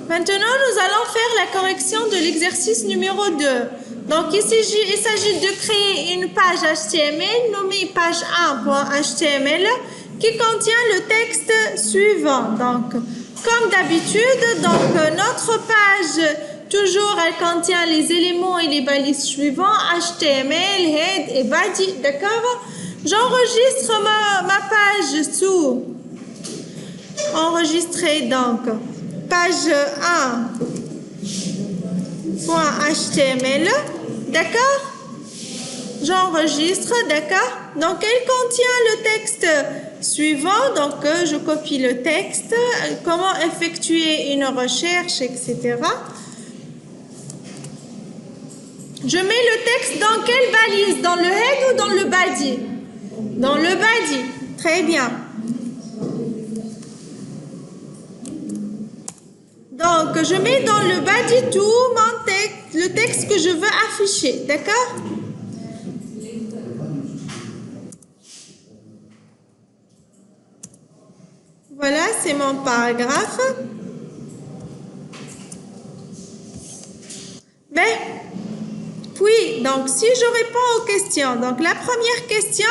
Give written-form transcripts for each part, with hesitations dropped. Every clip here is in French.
Maintenant, nous allons faire la correction de l'exercice numéro 2. Donc, il s'agit de créer une page HTML nommée page 1.html qui contient le texte suivant. Donc, comme d'habitude, notre page, toujours, elle contient les éléments et les balises suivants, HTML, head et body, d'accord? J'enregistre ma page sous enregistrer, donc, page 1.html, d'accord? J'enregistre, d'accord? Donc, elle contient le texte suivant. Donc, je copie le texte, comment effectuer une recherche, etc. Je mets le texte dans quelle balise? Dans le head ou dans le body? Dans le body. Très bien. Donc, je mets dans le body tout mon texte, le texte que je veux afficher, d'accord? Voilà, c'est mon paragraphe. Mais, puis, donc, si je réponds aux questions, donc la première question,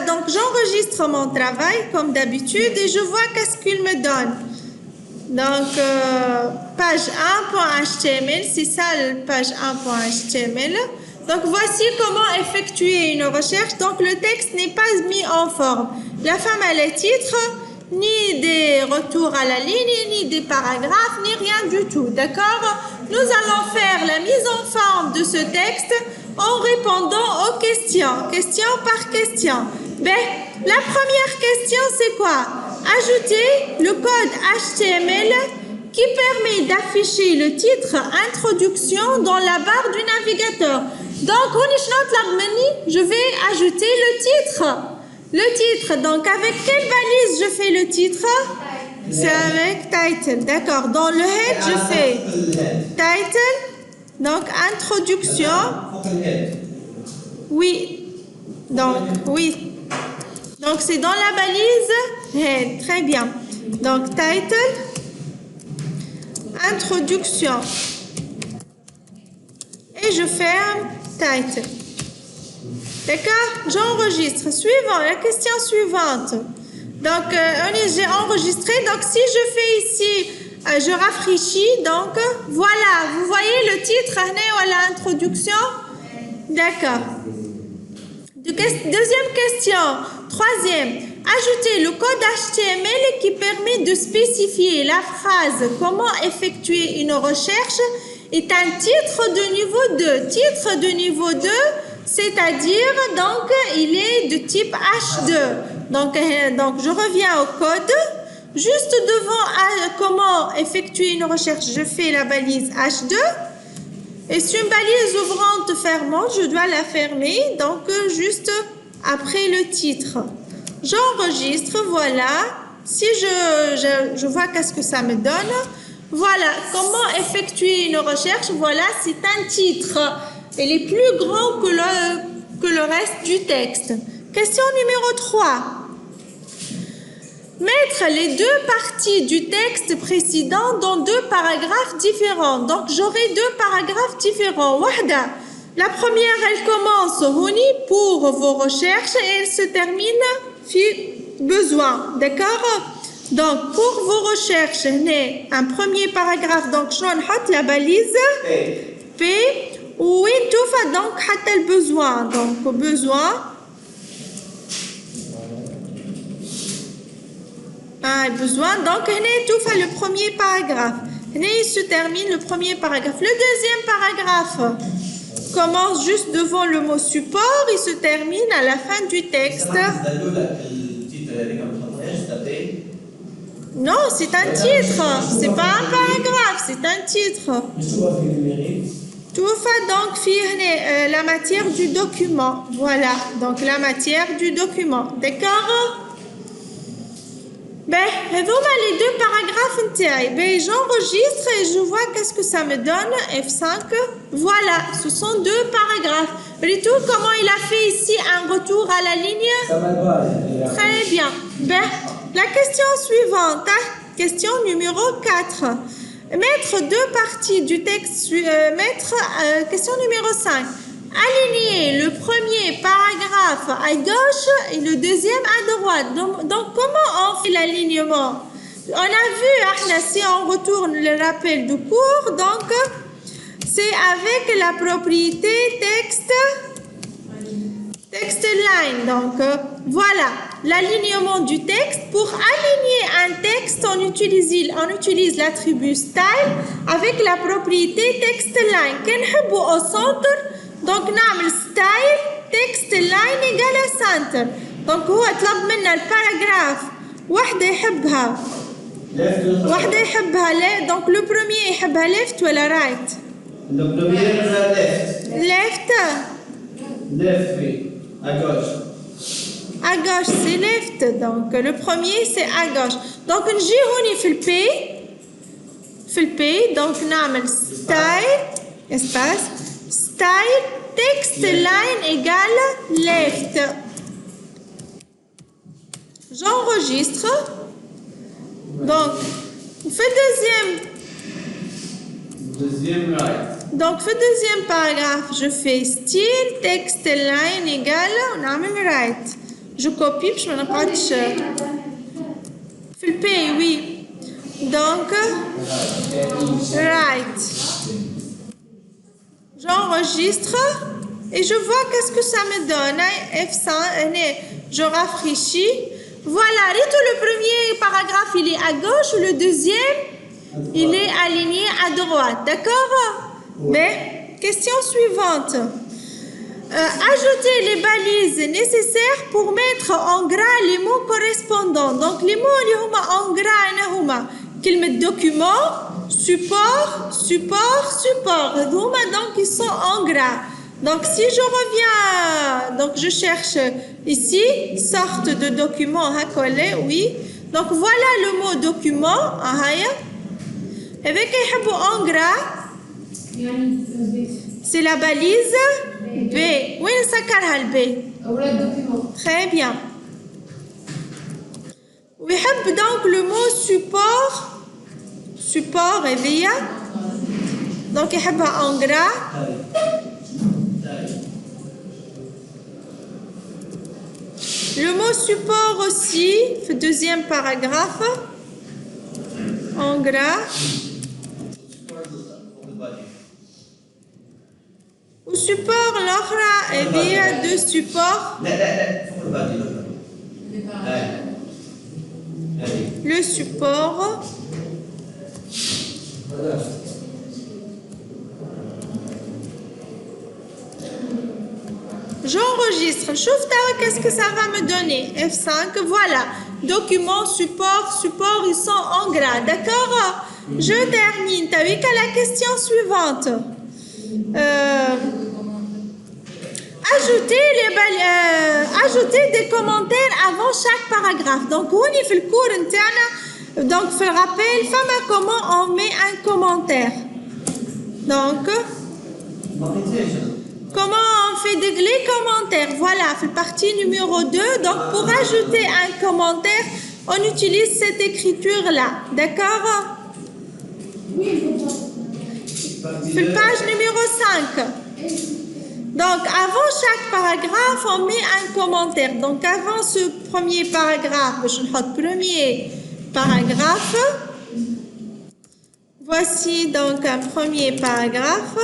donc j'enregistre mon travail comme d'habitude et je vois qu'est-ce qu'il me donne. Donc, page 1.html, c'est ça, page 1.html. Donc, voici comment effectuer une recherche. Donc, le texte n'est pas mis en forme. La femme a les titres, ni des retours à la ligne, ni des paragraphes, ni rien du tout. D'accord? Nous allons faire la mise en forme de ce texte en répondant aux questions, question par question. Ben, la première question, c'est quoi? Ajouter le code HTML qui permet d'afficher le titre introduction dans la barre du navigateur. Donc, je vais ajouter le titre. Le titre, donc avec quelle balise je fais le titre? C'est avec title, d'accord. Dans le head, je fais title, donc introduction. Oui, donc oui. Donc c'est dans la balise head, très bien. Donc title, introduction. Et je ferme title. D'accord? J'enregistre. Suivant, la question suivante. Donc, j'ai enregistré. Donc, si je fais ici, je rafraîchis. Donc, voilà. Vous voyez le titre, voilà l'introduction. D'accord. Deuxième question. Troisième. Ajouter le code HTML qui permet de spécifier la phrase « Comment effectuer une recherche » est un titre de niveau 2. Titre de niveau 2, c'est-à-dire, donc, il est de type H2. Donc, je reviens au code. Juste devant comment effectuer une recherche, je fais la balise H2. Et c'est une balise ouvrante-fermante, je dois la fermer. Donc, juste après le titre. J'enregistre, voilà. Si je vois qu'est-ce que ça me donne. Voilà, comment effectuer une recherche. Voilà, c'est un titre. Il est plus grand que le reste du texte. Question numéro 3. Mettre les deux parties du texte précédent dans deux paragraphes différents. Donc, j'aurai deux paragraphes différents. Wahda. La première, elle commence Honi pour vos recherches et elle se termine fi besoin. D'accord? Donc, pour vos recherches, un premier paragraphe. Donc, je vais la balise P. Oui, tout fait donc le besoin. Donc, besoin. Besoin. Donc, tout fait le premier paragraphe. Il se termine le premier paragraphe. Le deuxième paragraphe commence juste devant le mot support. Il se termine à la fin du texte. Non, c'est un titre. C'est pas un paragraphe, c'est un titre. Tout fait donc la matière du document. Voilà, donc la matière du document. D'accord? Ben, les deux paragraphes, ben, j'enregistre et je vois qu'est-ce que ça me donne. F5. Voilà, ce sont deux paragraphes. Et tout, comment il a fait ici un retour à la ligne? Très bien. Ben, la question suivante. Question numéro 4. Mettre deux parties du texte, question numéro 5. Aligner le premier paragraphe à gauche et le deuxième à droite. Donc comment on fait l'alignement? On a vu, si on retourne le rappel du cours, donc c'est avec la propriété text line. Donc voilà l'alignement du texte. Pour aligner un texte, on utilise l'attribut style avec la propriété text line. Quand on au centre, donc نعمل style text line égale à center. donc هو طلب منا الباراجراف واحدة يحبها donc le premier يحبها left ولا right? Le premier left. Left Oui, à gauche. À gauche c'est left, donc le premier c'est à gauche. donc نجي هوني في البي donc نعمل style espace style text line égale left. J'enregistre. Donc, fait Deuxième right. Donc, fait deuxième paragraphe, je fais style text line égale on عمل right. Je copie puis je me نقعدش في البي oui. Donc right. J'enregistre et je vois qu'est-ce que ça me donne. F100, je rafraîchis. Voilà, le premier paragraphe il est à gauche, le deuxième il est aligné à droite. D'accord? Mais question suivante. Ajouter les balises nécessaires pour mettre en gras les mots correspondants. Donc les mots اللي هما en gras هما كلمة document, support. Donc ils sont en gras. Donc si je reviens, donc je cherche ici sorte de document à coller, oui. Donc voilà le mot document, avec en gras. C'est la balise B. Oui, ça carre le B. Très bien. Oui, donc le mot support et via. Donc il y a en gras. Le mot support aussi, le deuxième paragraphe. En gras. Au support, l'autre est via de support. Le support. J'enregistre. Qu'est-ce que ça va me donner? F5, voilà. Document, support, ils sont en gras. D'accord? Je termine. T'as vu qu'à la question suivante. Ajouter des commentaires avant chaque paragraphe. Donc, on y fait le cours interne. Donc, je rappelle, comment on met un commentaire. Donc, comment on fait les commentaires? Voilà, c'est partie numéro 2. Donc, pour ajouter un commentaire, on utilise cette écriture-là. D'accord? C'est la page numéro 5. Donc, avant chaque paragraphe, on met un commentaire. Donc, avant ce premier paragraphe, je note premier paragraphe. Voici donc un premier paragraphe.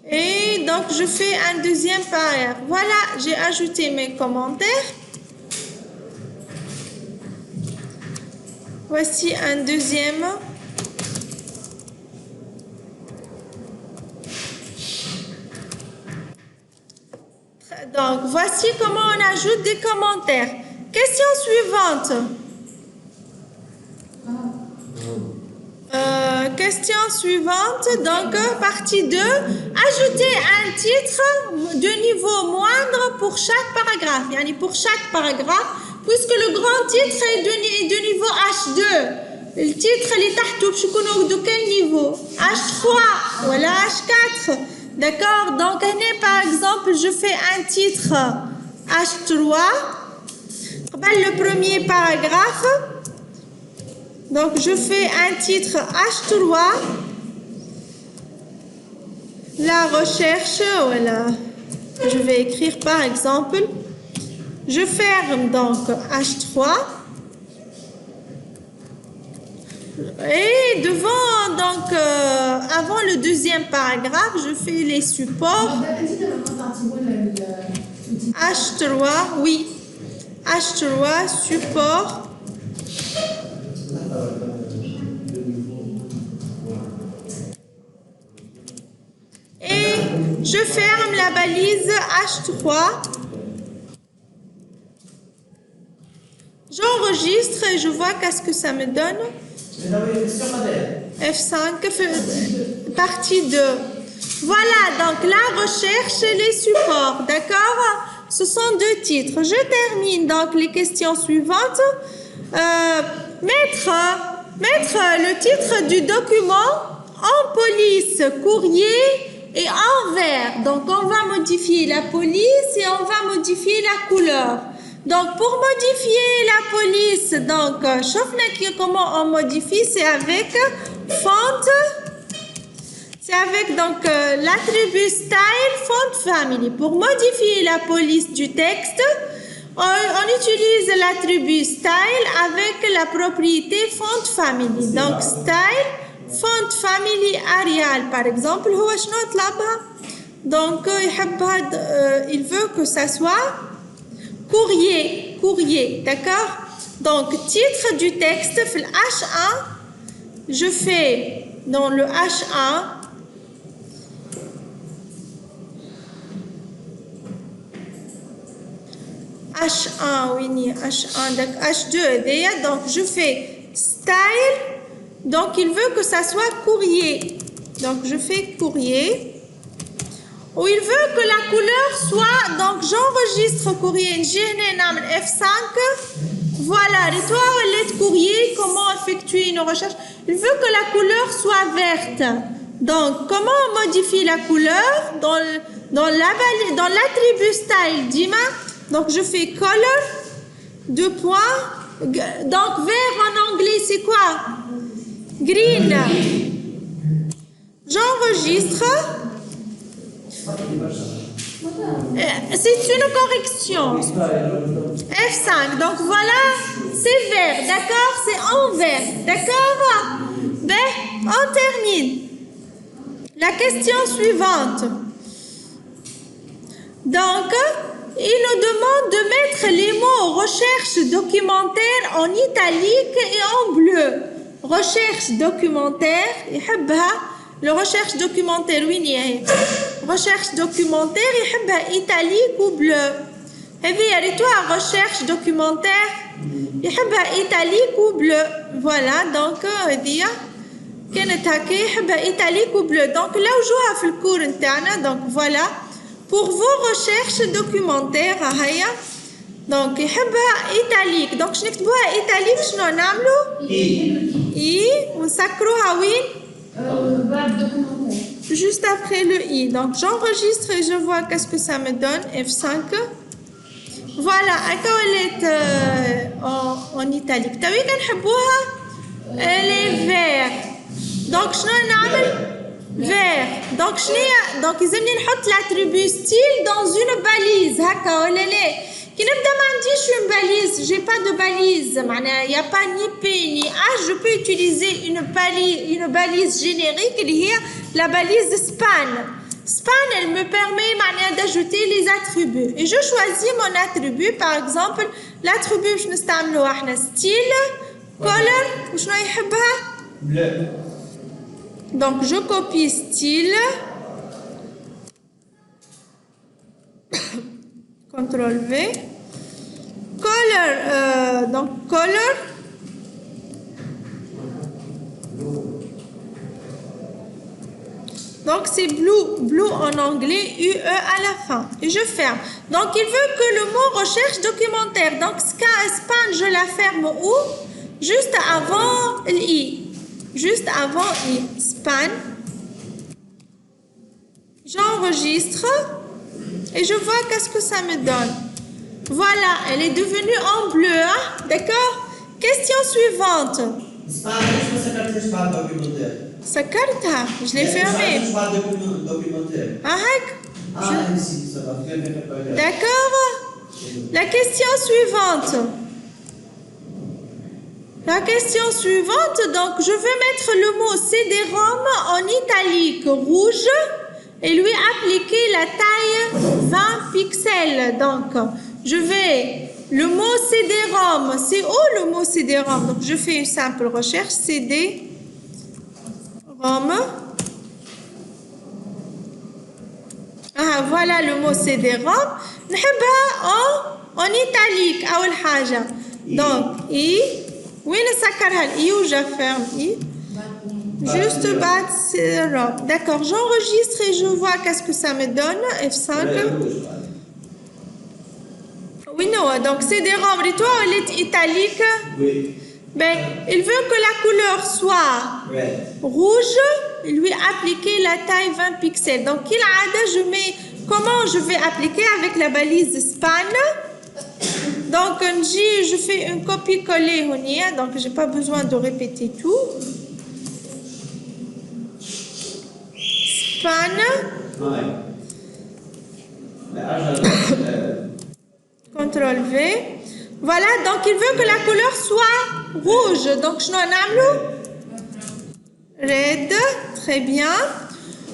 Et donc, je fais un deuxième paragraphe. Voilà, j'ai ajouté mes commentaires. Voici un deuxième. Donc, voici comment on ajoute des commentaires. Question suivante. Question suivante, donc partie 2. Ajouter un titre de niveau moindre pour chaque paragraphe. Yani pour chaque paragraphe, puisque le grand titre est de niveau H2. Le titre est de quel niveau? H3 ou H4. D'accord? Donc, par exemple, je fais un titre H3. le premier paragraphe. Donc, je fais un titre H3. La recherche, voilà. Je vais écrire par exemple. Je ferme donc H3. Et devant, donc, avant le deuxième paragraphe, je fais les supports. H3, oui. H3, support. Et je ferme la balise H3. J'enregistre et je vois qu'est-ce que ça me donne. F5, partie 2. Voilà, donc la recherche et les supports, d'accord? Ce sont deux titres. Je termine donc les questions suivantes. Mettre le titre du document en police, courrier et en vert. Donc, on va modifier la police et on va modifier la couleur. Donc, pour modifier la police, donc, شوفنا comment on modifie, c'est avec font. C'est avec donc l'attribut style font family. Pour modifier la police du texte, on utilise l'attribut style avec la propriété font family. Donc, style font family Arial, par exemple, هو شنو طلبها؟ Donc, il veut que ça soit courrier, d'accord? Donc, titre du texte, le H1, je fais dans le H1, oui, H1, H2, donc je fais style, donc il veut que ça soit courrier. Donc, je fais courrier. Ou il veut que la couleur soit, donc j'enregistre courrier, F5, voilà, l'étoile, le courrier, comment effectuer une recherche. Il veut que la couleur soit verte. Donc, comment on modifie la couleur dans l'attribut style, Dima. Donc, je fais color, 2 points. Donc, vert en anglais, c'est quoi? Green. J'enregistre. C'est une correction. F5. Donc voilà, c'est vert, d'accord? C'est en vert, d'accord? Ben, on termine. La question suivante. Donc, il nous demande de mettre les mots recherche documentaire en italique et en bleu. Recherche documentaire, le recherche documentaire, oui, recherche documentaire, il italique ou bleu. Et toi, recherche documentaire, il italique ou bleu. Voilà, donc, italique ou bleu. Donc, là où je vais le cours interne, donc voilà, pour vos recherches documentaires, donc, italique. Donc, je n'ai italique, je n'en ai on s'accroche à oui. Juste après le I. Donc, j'enregistre et je vois qu'est-ce que ça me donne. F5. Voilà, en italique. Tu as vu elle est vert. Donc, je n'ai vert. Donc, ils aiment mettre l'attribut style dans une balise. Qui ne me demande si je suis une balise, j'ai pas de balise, il n'y a pas ni P ni H, je peux utiliser une balise générique, qui est la balise span. Span, elle me permet d'ajouter les attributs. Et je choisis mon attribut, par exemple, l'attribut je n'ai style, color, je n'ai bleu. Donc, je copie style. CTRL V. Color, donc color. Donc c'est blue en anglais, UE à la fin. Et je ferme. Donc il veut que le mot recherche documentaire. Donc span, je la ferme où? Juste avant l'I. Juste avant I. Span. J'enregistre. Et je vois qu'est-ce que ça me donne. Voilà, elle est devenue en bleu, hein? D'accord? Question suivante. سكرتها, je l'ai fermée. Ah, ici, ça va très bien préparer. D'accord. La question suivante. La question suivante, donc je vais mettre le mot CD-ROM en italique rouge et lui appliquer la taille 20 pixels. Donc, je vais, le mot CD-ROM, c'est où le mot CD-ROM? Donc, je fais une simple recherche, CD-ROM. Ah, voilà le mot CD-ROM. نحبها en italique, أول حاجة. Donc, I. وين سكرها الإي وجا ferme I. Juste bas CD-ROM. D'accord, j'enregistre et je vois qu'est-ce que ça me donne. F5. Oui, non, donc CD-ROM, toi, elle est italique. Oui. Ben, il veut que la couleur soit rouge, il lui appliquer la taille 20 pixels. Donc, je mets, comment je vais appliquer avec la balise span. Donc, je fais une copie-coller, donc je n'ai pas besoin de répéter tout. Span. CTRL V. Voilà, donc il veut que la couleur soit rouge. Donc, je n'en ai red, très bien.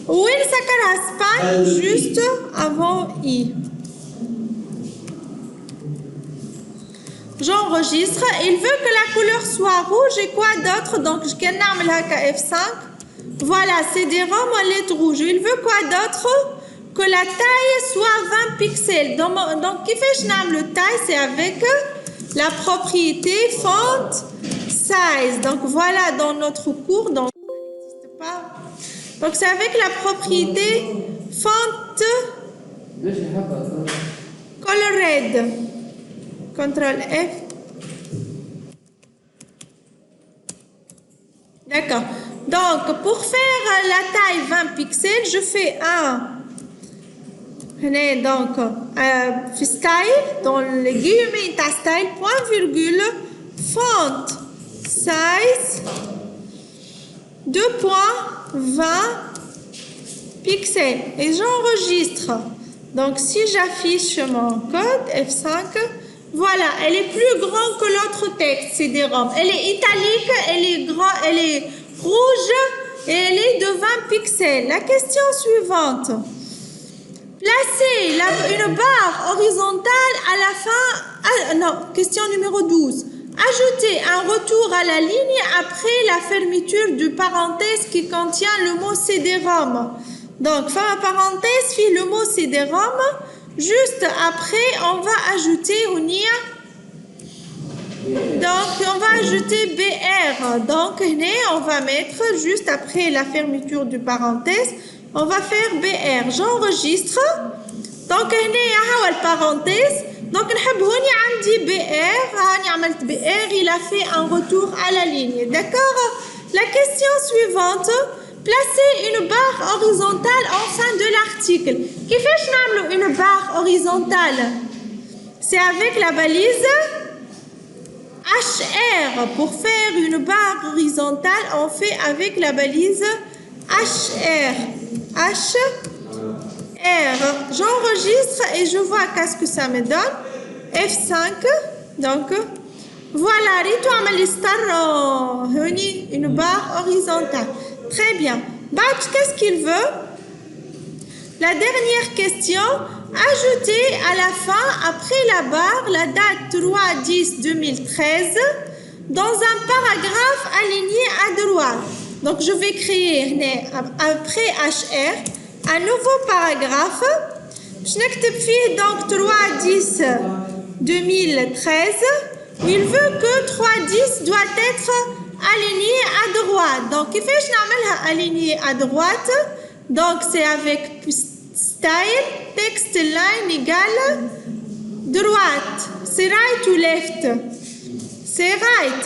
Où il s'accorde span juste avant I. J'enregistre. Il veut que la couleur soit rouge et quoi d'autre? Donc, je vais faire F5. Voilà, c'est des ROM en lettres rouges. Il veut quoi d'autre? Que la taille soit 20 pixels. Donc, qui fait le taille? C'est avec la propriété font size. Donc, voilà dans notre cours. Donc, ça n'existe pas. Donc, c'est avec la propriété font colored. CTRL F. D'accord. Donc, pour faire la taille 20 pixels, je fais donc, style, dans les guillemets, style, point virgule, font size, 2.20 pixels. Et j'enregistre. Donc, si j'affiche mon code, F5, voilà, elle est plus grande que l'autre texte, CD-ROM. Elle est italique, elle est rouge et elle est de 20 pixels. La question suivante. Placez une barre horizontale à la fin. Non, question numéro 12. Ajoutez un retour à la ligne après la fermeture du parenthèse qui contient le mot CD-ROM. Donc, fin parenthèse, puis le mot CD-ROM. Juste après, on va ajouter donc, on va ajouter BR. Donc, on va mettre juste après la fermeture du parenthèse, on va faire BR. J'enregistre. Donc, il y a la parenthèse. Donc, on dit BR. BR, il a fait un retour à la ligne. D'accord? La question suivante. Placez une barre horizontale en fin de l'article. Qui fait une barre horizontale? C'est avec la balise HR. Pour faire une barre horizontale, on fait avec la balise HR. HR. J'enregistre et je vois qu'est-ce que ça me donne. F5. Donc, voilà. Une barre horizontale. Très bien. Batch, qu'est-ce qu'il veut? La dernière question. Ajoutez à la fin, après la barre, la date 3/10/2013 dans un paragraphe aligné à droite. Donc, je vais créer après HR un nouveau paragraphe. Je n'ai donc 3/10/2013. Il veut que 3/10 doit être aligné à droite. Donc, il fait aligné à droite. Donc, c'est avec style, text line égale droite. C'est right ou left? C'est right.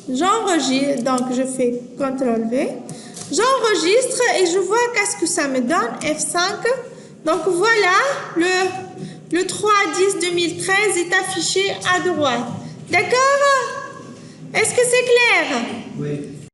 J'enregistre. Donc, je fais CTRL V. J'enregistre et je vois qu'est-ce que ça me donne. F5. Donc, voilà Le 3-10-2013 est affiché à droite. D'accord? Est-ce que c'est clair? Oui.